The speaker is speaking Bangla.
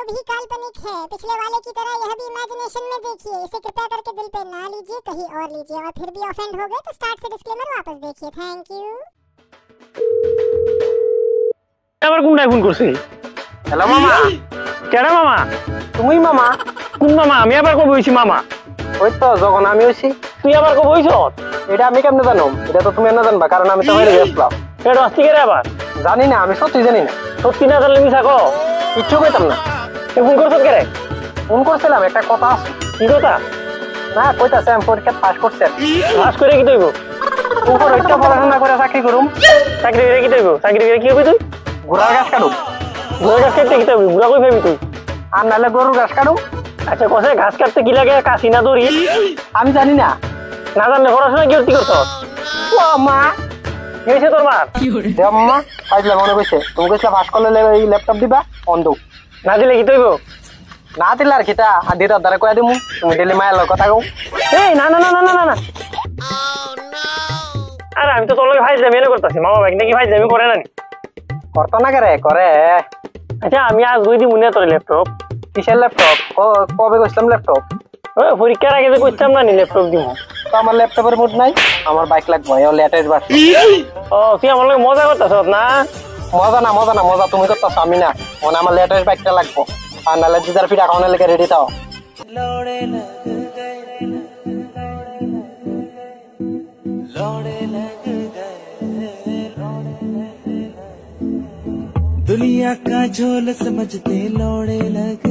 वीडियो भी काल्पनिक है। पिछले वाले की तरह यह भी इमेजिनेशन में देखिए। इसे कृपया करके दिल पे ना लीजिए, कहीं और लीजिए। और फिर भी ऑफेंड हो गए तो स्टार्ट से डिस्क्लेमर वापस देखिए। Thank you. আবার কোনটায় ফোন করছে? হ্যালো মামা। কেডা মামা? তুমি মামা? কোন মামা? আমি আবার কবে হইছি মামা? ওই তো যখন আমি হইছি। তুই আবার কবে হইছ? এটা আমি কেমনে জানো? এটা তো তুমি না জানবা, কারণ আমি তো বাইরে গেছিলাম। এটা আসতে কে রে আবার? জানি না, আমি সত্যি জানি না। সত্যি না জানলে মিছা কও। কিচ্ছু কইতাম না। তুই ফোন করছ কে রে? ফোন করছিলাম, একটা কথা আছে। কি কথা? না কইতাছে আমি পরীক্ষা পাস করছি। পাস করে কি দইব? উপর একটা পড়াশোনা করে চাকরি করুম। চাকরি করে কি দইব? চাকরি করে কি হবে তুই? ঘোড়ার ঘাস কাটুম। ঘোড়ার ঘাস কাটতে কি দইব? ঘোড়া কই পাবি তুই? আর নাহলে গরুর ঘাস কাটুম। আচ্ছা কসে ঘাস কাটতে কি লাগে? কাশি না দড়ি? আমি জানি না। না জানলে পড়াশোনা কি করছ? ও মা, কি হয়েছে তোর মার? আম্মা পাইলে মনে কইছে তুমি কইছিলা পাস করলে এই ল্যাপটপ দিবা, অন্ধ। না দিলে কি দইব? না দিলে আর কিটা, আর দিদার দ্বারা কয়ে দিমু। তুমি ডেলি মায়ের কথা কও। এই না না না না না না। আরে আমি তো তোর লগে ফাইজলামি এনে করতেছি। মামা ভাই নাকি ফাইজলামি করে না? করতো না করে করে। আচ্ছা আমি আজ দুই দিন মনে তোর ল্যাপটপ। কিসের ল্যাপটপ? কবে কইছিলাম ল্যাপটপ? ওই পরীক্ষার আগে যে কইতাম না নি ল্যাপটপ দিব। তো আমার ল্যাপটপের মুড নাই, আমার বাইক লাগবে। ও লেটেস্ট ভার্সন। ও তুই আমার লগে মজা করতেছ না? মজা না মজা না, মজা তুমি করতেছ, আমি না। মানে আমার লেটেস্ট বাইকটা লাগবে। আর নাহলে দিদার ফিট অ্যাকাউন্টে লেগে রেডি থাও। दुनिया का झोल समझते लौड़े लग